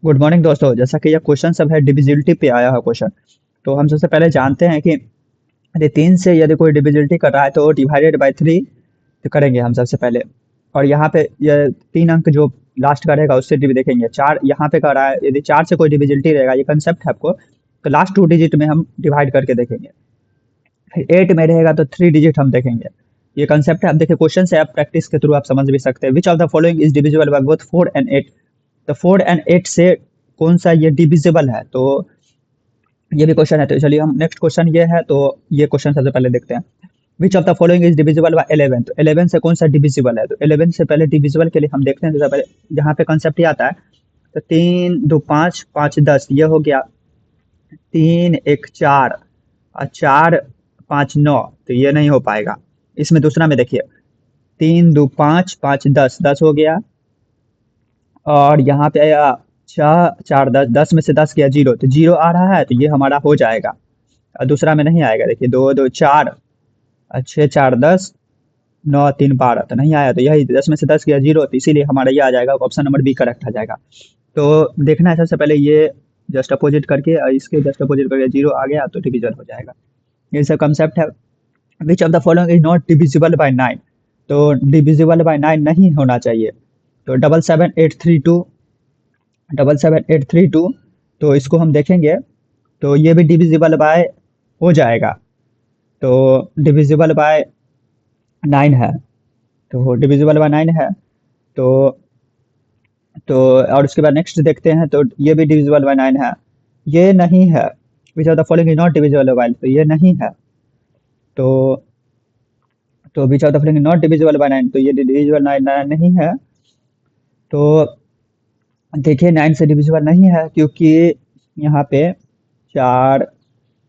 Good morning दोस्तों। जैसा कि यह क्वेश्चन सब है डिविजिबिलिटी पे आया है क्वेश्चन। तो हम सबसे पहले जानते हैं कि यदि 3 से यदि कोई डिविजिबिलिटी कर रहा है तो डिवाइडेड बाय 3 तो करेंगे हम सबसे पहले। और यहाँ पे ये 3 अंक जो लास्ट का रहेगा उससे डिव देखेंगे। 4 यहाँ पे कर रहा है, यदि 4 से कोई डिविजिबिलिटी रहेगा, ये कंसेप्ट है आपको, तो लास्ट 2 डिजिट में हम डिवाइड करके देखेंगे। फिर 8 में रहेगा तो 3 डिजिट हम देखेंगे। ये कंसेप्ट है। अब देखिए क्वेश्चन से आप प्रैक्टिस के थ्रू आप समझ भी सकते हैं। विच of the following is divisible by both 4 and 8। तो 4 एंड 8 से कौन सा ये डिविजिबल है, तो ये भी क्वेश्चन है। तो चलिए हम नेक्स्ट क्वेश्चन ये है, तो ये क्वेश्चन सबसे पहले देखते हैं। विच of the following is divisible by 11। तो 11 से कौन सा डिविजिबल है, तो 11 से पहले डिविजिबल के लिए हम देखते हैं। सबसे पहले यहाँ पे कंसेप्ट ये आता है, तो 3 2 5 5 10 ये हो गया। 3 1 4 और 4 5 9, तो ये नहीं हो पाएगा। इसमें दूसरा में देखिए, 3 2 5 5 10 10 हो गया। और यहाँ पे आया 6 4 10, 10 में से 10 गया 0, तो 0 आ रहा है, तो ये हमारा हो जाएगा। और दूसरा में नहीं आएगा। देखिए 2 2 4 और 6 4 10 9 3 12, तो नहीं आया। तो यही 10 में से 10 गया 0, तो इसीलिए हमारा ये आ जाएगा, ऑप्शन नंबर बी करेक्ट आ जाएगा। तो देखना है सबसे पहले ये जस्ट अपोजिट करके, और इसके जस्ट अपोजिट करके 0 आ गया तो डिविजन हो जाएगा। ये सब कंसेप्ट है। Which of the following is not divisible by 9। तो डिविजिबल बाय 9 नहीं होना चाहिए। तो 77832, 77832, तो इसको हम देखेंगे तो ये भी डिविजिबल बाय हो जाएगा। तो डिविजिबल बाय 9 है, तो डिविजिबल बाय 9 है। तो तो और उसके बाद नेक्स्ट देखते हैं, तो ये भी डिविजिबल बाय 9 है। ये नहीं है। Which of the following is not divisible by, तो ये नहीं है। तो विच of the following not divisible by 9, तो ये डिविजिबल 9 नहीं है। तो देखिए 9 से डिविजिबल नहीं है, क्योंकि यहाँ पे 4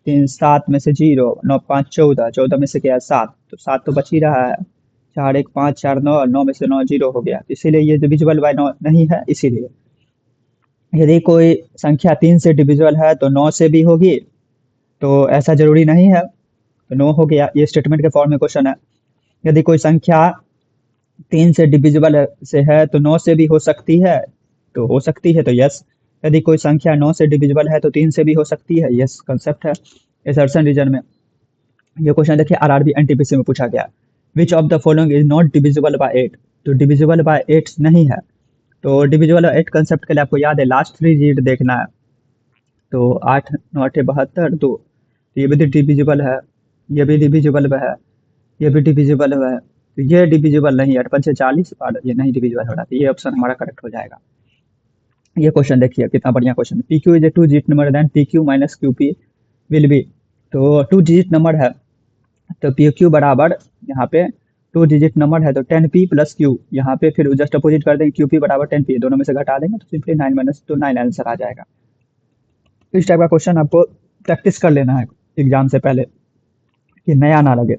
3 7 में से 0, 9 5 14, 14 में से क्या है 7, तो 7 तो बच ही रहा है। 4 1 5 4 9, 9 में से 9 0 हो गया, इसीलिए ये डिविजिबल बाय 9 नहीं है। इसीलिए यदि कोई संख्या 3 से डिविजिबल है तो 9 से भी होगी, तो ऐसा जरूरी नहीं है। तो 9 हो गया, ये स्टेटमेंट के फॉर्म में क्वेश्चन है। यदि कोई संख्या 3 से डिविजिबल से है तो 9 से भी हो सकती है, तो हो सकती है, तो यस। यदि कोई संख्या 9 से डिविजिबल है तो 3 से भी हो सकती है, यस कंसेप्ट है असर्शन रीजन में। ये क्वेश्चन देखिए आरआरबी एनटीपीसी में पूछा गया। विच of the following is not divisible by 8। तो डिविजिबल बाय 8 नहीं है। तो डिविजिबल बाय 8 कंसेप्ट के लिए आपको याद है लास्ट 3 डिजिट देखना है। तो 8 9 8 72 2, तो ये भी डिविजिबल है, ये भी डिविजिबल है, ये भी डिविजिबल है। तो ये डिविजिबल नहीं है, 8 5 40, और ये नहीं डिविजिबल हो रहा, तो ये ऑप्शन हमारा करेक्ट हो जाएगा। ये क्वेश्चन देखिए कितना बढ़िया question. P Q is a 2 digit number then P Q minus Q P will be. तो 2 डिजिट नंबर है, तो पी क्यू बराबर यहाँ पे 2 डिजिट नंबर है, तो 10p प्लस क्यू, यहाँ पे फिर जस्ट अपोजिट कर देंगे, क्यू पी बराबर 10p, दोनों में से घटा देंगे तो सिंपली 9 माइनस, तो 9 आंसर आ जाएगा। इस टाइप का क्वेश्चन आपको प्रैक्टिस कर लेना है एग्जाम से पहले, कि नया ना लगे।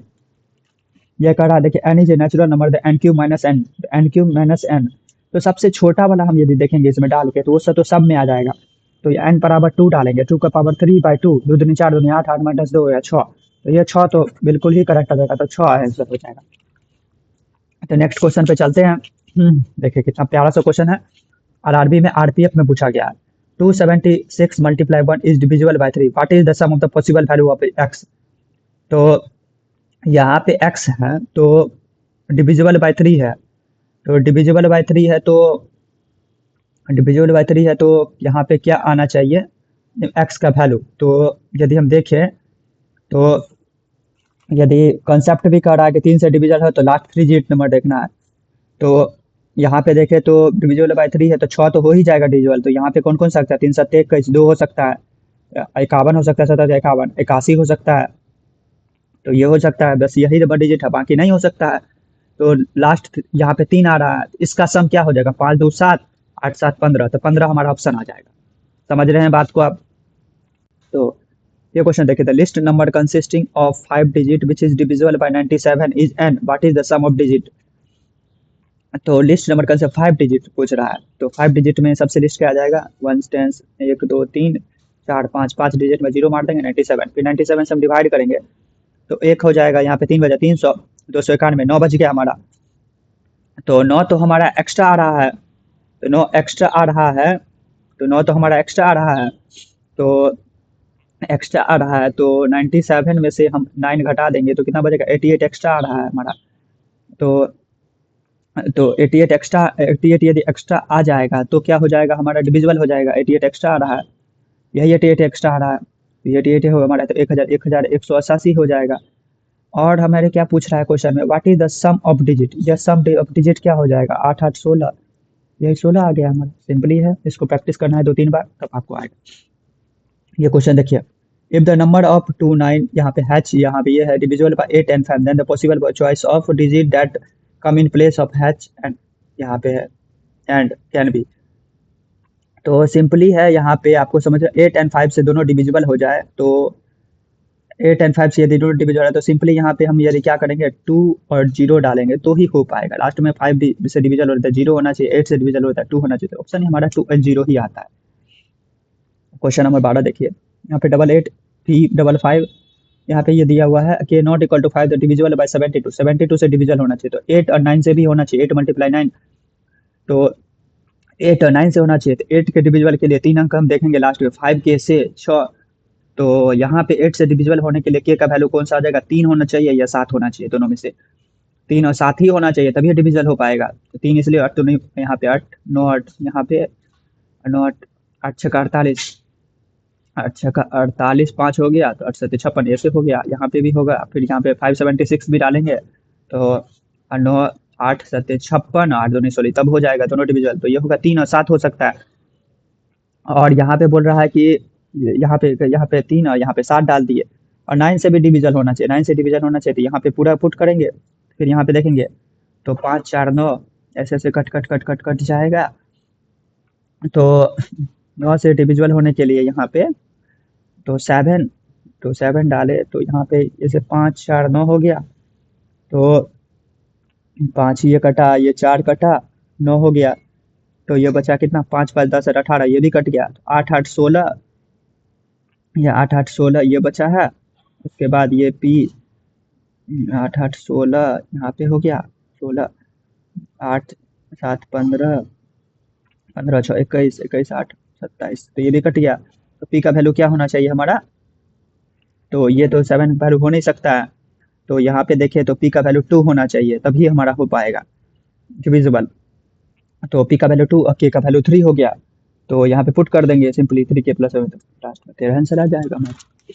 यह कह रहा है देखिए N is a natural number the N Q minus N, N Q minus N. तो सबसे छोटा वाला हम यदि देखेंगे इसमें डाल के, तो वो सब में आ जाएगा। तो एन बराबर 2 डालेंगे, 2 का पावर 3/2, 2 दूनी 4 दूनी 8, 8 माइनस 2 या 6, तो ये 6 तो बिल्कुल ही करेक्ट आ जाएगा, तो 6 आंसर हो जाएगा। तो नेक्स्ट क्वेश्चन पे चलते हैं। देखिए कितना प्यारा सा क्वेश्चन है, आरआरबी में आरपीएफ में पूछा गया है। 276 multiply 1 is divisible by 3, what is the sum of the possible value of x. तो यहाँ पे एक्स है, तो डिविजिबल बाय 3 है। तो डिविजिबल बाय 3 है, तो डिविजिबल बाय 3 है, तो यहाँ पे क्या आना चाहिए, एक्स का वैल्यू। तो यदि हम देखें, तो यदि कंसेप्ट भी कह रहा है कि 3 से डिविजल है, तो लास्ट 3 डिजिट नंबर देखना है। तो यहाँ पे देखें तो डिविजिबल बाय 3 है, तो 6 तो हो ही जाएगा डिविजिबल। तो यहाँ पे कौन कौन सकता है, 3 7 21 2 हो सकता है, 51 हो सकता है, 17 51 81 हो सकता है, तो ये हो सकता है, बस यही नंबर डिजिट है, बाकी नहीं हो सकता है। तो लास्ट यहाँ पे 3 आ रहा है, इसका सम क्या हो जाएगा, 5 2 7, 8 7 15, तो 15 हमारा ऑप्शन आ जाएगा। समझ रहे हैं बात को आप। तो ये क्वेश्चन देखिए, the list number consisting of 5 digit which is divisible by 97 is N, what is the sum of digit. तो लिस्ट नंबर कंसेप्ट 5 डिजिट पूछ रहा है, तो 5 डिजिट में सबसे लिस्ट क्या आ जाएगा, 1 10 1 2 3 4 5, 5 डिजिट में 0 मार देंगे, 97, फिर 97 से हम डिवाइड करेंगे, तो 1 हो जाएगा। यहाँ पे 3 बजा 300, 291, 9 बज गया हमारा। तो 9 तो हमारा एक्स्ट्रा आ रहा है, तो 9 एक्स्ट्रा आ रहा है, तो 9 तो हमारा एक्स्ट्रा आ रहा है, तो एक्स्ट्रा आ रहा है, तो 97 में से हम 9 घटा देंगे तो कितना बचेगा, 88 एक्स्ट्रा आ रहा है हमारा। तो 88 एक्स्ट्रा, 88 यदि एक्स्ट्रा आ जाएगा तो क्या हो जाएगा, हमारा डिविजिबल हो जाएगा। 88 एक्स्ट्रा आ रहा है, यही 88 एक्स्ट्रा आ रहा है, तो 88 हो हमारा, तो 1188 हो जाएगा। और हमारे क्या पूछ रहा है क्वेश्चन में, what is the sum of digit, या सम ऑफ डिजिट क्या हो जाएगा, 8 8 16, यही 16 आ गया हमारा। सिंपली है, इसको प्रैक्टिस करना है 2-3 बार तब आपको आएगा। ये क्वेश्चन देखिए, इफ द नंबर ऑफ 2 9, यहाँ पे हैच, यहाँ पे ये है divisible by 8 and 5, then the possible choice of digit that come in place of hatch and, यहाँ पे है एंड कैन बी। तो सिंपली है, यहाँ पे आपको समझ 8 एंड 5 से दोनों डिविजिबल हो जाए, तो 8 एंड 5 से यदि दोनों डिविजिबल है तो सिंपली यहाँ पे हम यदि क्या करेंगे, 2 और 0 डालेंगे तो ही हो पाएगा। लास्ट में 5 से डिविजल होता है, 0 होना चाहिए, 8 से डिविजल होता है 2 होना चाहिए, तो ऑप्शन हमारा 2 एंड 0 ही आता है। क्वेश्चन नंबर 12 देखिए, यहाँ पे 88 355, यहाँ पे ये दिया हुआ है कि not equal to 5 the divisible by 72, 72 से डिविजल होना चाहिए, तो 8 और 9 से भी होना चाहिए, 8 मल्टीप्लाई 9, तो 8 और 9 से होना चाहिए, तो 8 के डिविजिबल के लिए 3 अंक हम देखेंगे लास्ट में, 5 के से 6, तो यहाँ पे 8 से डिविजिबल होने के लिए के का वैल्यू कौन सा आ जाएगा, 3 होना चाहिए या 7 होना चाहिए, दोनों में से 3 और 7 ही होना चाहिए, तभी डिविजल हो पाएगा। तो 3 इसलिए 8 तो नहीं, यहाँ पे 8 9 8, यहाँ पे 9 8 8 6 का 48, 8 6 का 48, 5 हो गया, तो 8 7 56 ऐसे हो गया, यहाँ पे भी होगा, फिर यहाँ पे 576 भी डालेंगे, तो 9 8 7 56, 8 2 16, तब हो जाएगा दोनों डिविजल, तो ये होगा 3 और 7 हो सकता है। और यहाँ पे बोल रहा है कि यहाँ पे 3 और यहाँ पे 7 डाल दिए, और 9 से भी डिविजल होना चाहिए, 9 से डिविजल होना चाहिए, तो यहाँ पे पूरा पुट करेंगे, फिर यहाँ पे देखेंगे तो 5 4 9 ऐसे ऐसे cut cut cut cut cut जाएगा, तो 9 से डिविजिबल होने के लिए यहाँ पे तो 7, तो 7 डाले, तो यहाँ पे जैसे 5 4 9 हो गया, तो 5 ये कटा, ये 4 कटा, 9 हो गया, तो ये बचा कितना, 5 5 10 18, ये भी कट गया, तो 8 8 16, ये 8 8 16 ये बचा है, उसके बाद ये पी 8 8 16 यहाँ पे हो गया, 16 8 7 15 15 6 21 21 8 27, तो ये भी कट गया, तो पी का वैल्यू क्या होना चाहिए हमारा, तो ये तो 7 वैल्यू हो नहीं सकता है, तो यहाँ पे देखें तो पी का वैल्यू 2 होना चाहिए, तभी हमारा हो पाएगा डिविजिबल। तो पी का वैल्यू 2 और के का वैल्यू 3 हो गया, तो यहाँ पे पुट कर देंगे सिंपली 3 के प्लस 7, तो लास्ट में 13 आंसर आ जाएगा हमारा।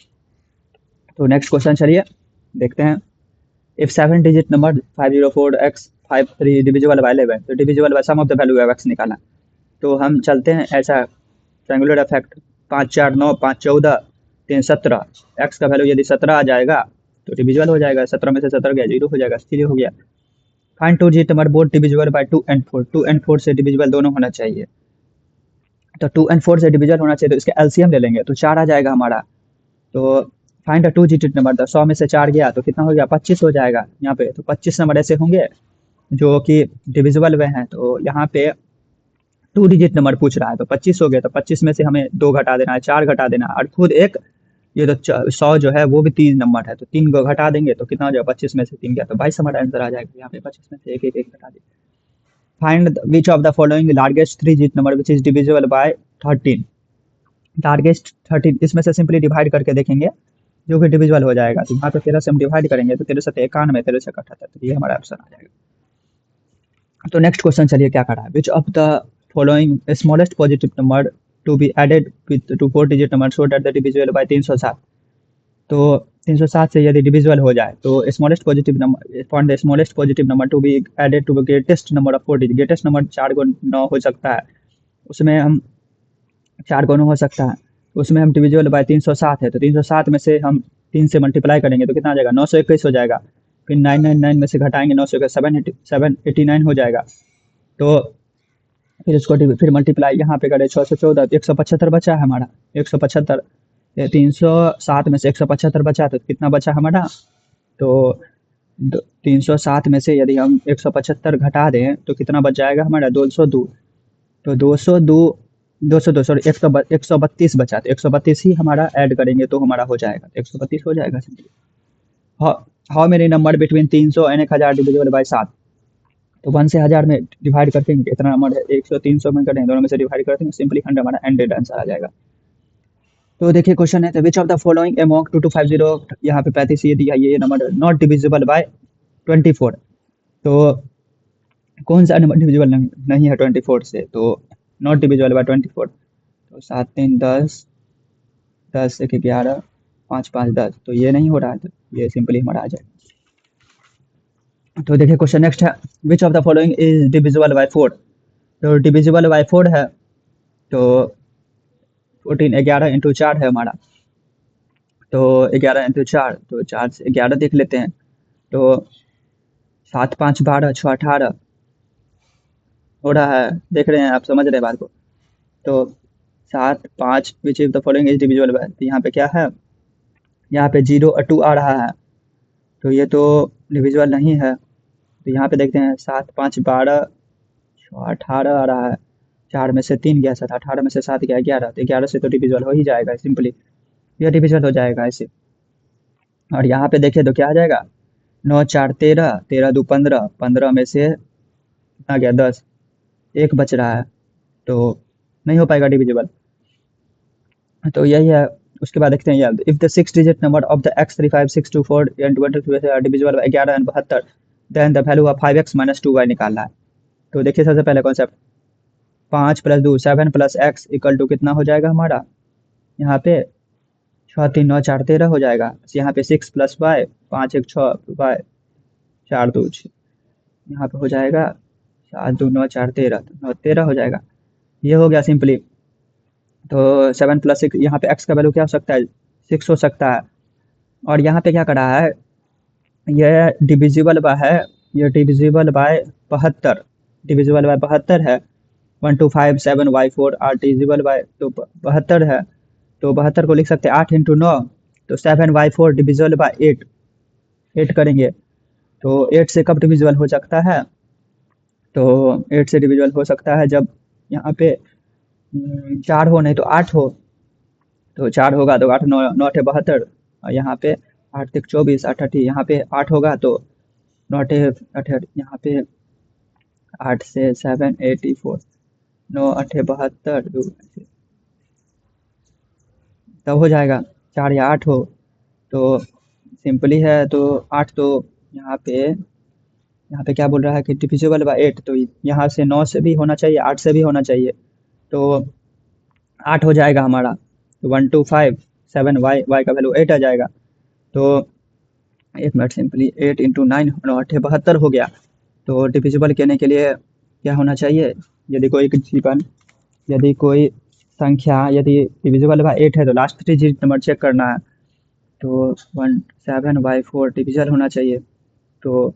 तो नेक्स्ट क्वेश्चन चलिए देखते हैं, if 7 digit number 504x53 divisible by 11, तो divisible by sum of the value of x निकाला। तो हम चलते हैं ऐसा ट्रायंगुलर इफेक्ट, 5 4 9 5 14 3 17, x का वैल्यू यदि 17 आ जाएगा तो डिविजिबल हो जाएगा, 17 में से 17 गया 0 हो जाएगा, सीधे हो गया। Find 2 digit number both divisible by 2 and 4, 2 and 4 से डिविजिबल दोनों होना चाहिए, तो 2 एंड 4 से डिविजिबल होना चाहिए, तो इसका एलसीएम ले लेंगे, तो 4 आ जाएगा हमारा। तो फाइंड 2 डिजिट नंबर, 100 में से 4 गया तो कितना हो गया, 25 हो जाएगा यहाँ पे, तो 25 नंबर ऐसे होंगे जो कि डिविजिबल में हैं, तो यहाँ पे 2 डिजिट नंबर पूछ रहा है, तो 25 हो गया, तो 25 में से हमें 2 घटा देना है, 4 घटा देना है, और खुद एक ये तो 100 जो है वो भी 3 नंबर है, तो 3 को घटा देंगे तो कितना हो जाएगा, 25 में से 3 गया तो 22 हमारा आंसर आ जाएगा। यहाँ पे 25 में से एक एक एक घटा दें। Find which of the following largest 3 digit number which is divisible bye 13, largest 13, इसमें से सिंपली डिवाइड करके देखेंगे जो कि डिविजिबल हो जाएगा, तो यहाँ पे 13 से हम डिवाइड करेंगे तो 13 से 91, 13 से 78, तो ये हमारा ऑप्शन आ जाएगा। तो नेक्स्ट क्वेश्चन चलिए क्या कर रहा है, which of the following smallest positive number to be added with to 4 digit number so that the divisible by 307, तो 307 से यदि डिविजिबल हो जाए तो smallest positive number, find the smallest positive number to be added to greatest number of 4 digit, greatest number 4 को 9 हो सकता है, उसमें हम 4 को 9 हो सकता है, उसमें हम डिविजिबल बाय 307 है, तो 307 में से हम 3 से मल्टीप्लाई करेंगे तो कितना आ जाएगा, 921 हो जाएगा, फिर 999 में से घटाएंगे 921, 789 हो जाएगा, तो फिर इसको फिर मल्टीप्लाई यहाँ पे करें 614, तो 175 बचा है हमारा, 175, 307 में से 175 बचा तो कितना बचा हमारा, तो 307 में से यदि हम 175 घटा दें तो कितना बच जाएगा हमारा, 202, तो 202 सॉरी 132 बचा, तो 132 ही हमारा ऐड करेंगे तो हमारा हो जाएगा, 132 हो जाएगा simply. How many number between 300 and 1000 divisible by 7, तो 1 से 1000 में डिवाइड करते हैं, इतना नंबर है, 100 300 में करें, दोनों में से डिवाइड करते हैं, सिंपली 100 हमारा एंडेड आंसर आ जाएगा। तो देखिए क्वेश्चन है, तो विच ऑफ द फॉलोइंग अमोंग 2250, यहाँ पे 35 ये दिया, ये नंबर नॉट डिविजिबल बाय 24। तो कौन सा नंबर डिविजिबल नहीं है 24 से, तो नॉट डिविजिबल बाय 24। तो 7 3 10, 10 1 11, 5 5 10, तो ये नहीं हो रहा है, तो ये सिंपली हमारा आ जाएगा। तो देखिए क्वेश्चन नेक्स्ट है, which of the following is divisible bye 4। तो डिविजिबल बाय 4 है, तो 14 11 इंटू 4 है हमारा, तो 11 इंटू 4, तो 4 से 11 देख लेते हैं, तो 7 5 12 6 18 हो रहा है, देख रहे हैं आप, समझ रहे हैं बात को। तो 7 5 which is the following is divisible bye, तो यहाँ पे क्या है, यहाँ पे 0 और 2 आ रहा है, तो ये तो डिविजिबल नहीं है। तो यहाँ पे देखते हैं 7 5 12 6 18 आ रहा है, 4 में से 3 गया 7, 18 में से 7 गया 11, तो 11 से तो डिविजिबल हो ही जाएगा सिंपली, यह डिविजिबल हो जाएगा ऐसे। और यहाँ पे देखिए तो क्या आ जाएगा, 9 4 13, 13 2 15, 15 में से कितना गया 10, एक बच रहा है, तो नहीं हो पाएगा डिविजिबल। तो यही है। उसके बाद देखते हैं यार, if the 6 digit number of the x35 624 and 22 are divisible by 11 and 72, then the value of 5x minus 2y निकालना है। तो देखिए सबसे पहले कॉन्सेप्ट, 5 + 2 7 + x इक्वल टू कितना हो जाएगा हमारा, यहाँ पे 6 3 9 4 13 हो जाएगा, यहाँ पे 6 + y 5 1 6 y 4 2 6, यहाँ पे हो जाएगा 7 2 9 4 13, तो 9 13 हो जाएगा, ये हो गया सिंपली। तो 7 + 6, यहाँ पे x का वैल्यू क्या हो सकता है, 6 हो सकता है। और यहाँ पे क्या करा है, यह डिविजिबल बाय है, ये डिविजिबल बाय 72, डिविजिबल बाय 72 है। 1 2 5 7 y4 आर डिविजिबल बाय, तो 72 है, तो 72 को लिख सकते हैं 8 × 9, तो 7y4 डिविजिबल बाय 8, 8 करेंगे, तो 8 से कब डिविजिबल हो सकता है, तो 8 से डिविजिबल हो सकता है जब यहाँ पे 4 हो, नहीं तो 8 हो, तो 4 होगा तो 8 9 9 8 72, और यहाँ पे 8 3 24 8 8, यहाँ पे 8 होगा तो 9 8 8, यहाँ पे 8 से 7 84, 9 8 72, तब हो जाएगा 4 या 8 हो, तो सिंपली है, तो 8, तो यहाँ पे क्या बोल रहा है कि डिविजिबल बाय 8, तो यहाँ से 9 से भी होना चाहिए, 8 से भी होना चाहिए, तो 8 हो जाएगा हमारा। तो 1 2 5 7 y का वैल्यू 8 आ जाएगा, तो 1 मिनट, सिंपली 8 × 9 9 8 72 हो गया। तो डिविजिबल करने के लिए क्या होना चाहिए, यदि कोई जीवन, यदि कोई संख्या यदि डिविजिबल बाय 8 है, तो लास्ट डिजिट नंबर चेक करना है, तो 7y4 डिविजिबल होना चाहिए। तो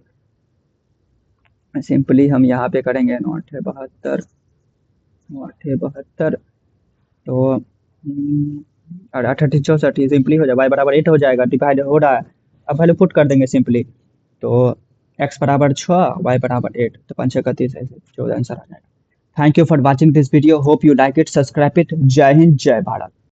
सिंपली हम यहाँ पे करेंगे 9 8 72, 9 8 72, तो और 8 8 64, ये सिंपली हो जाए, y बराबर 8 हो जाएगा, डिवाइड हो रहा है, अब वैल्यू पुट कर देंगे सिंपली, तो x बराबर 6 y बराबर 8, तो 5 31 ऐसे 14 आंसर आ जाएगा। Thank you for watching this video, hope you like it, subscribe it. जय हिंद, जय भारत।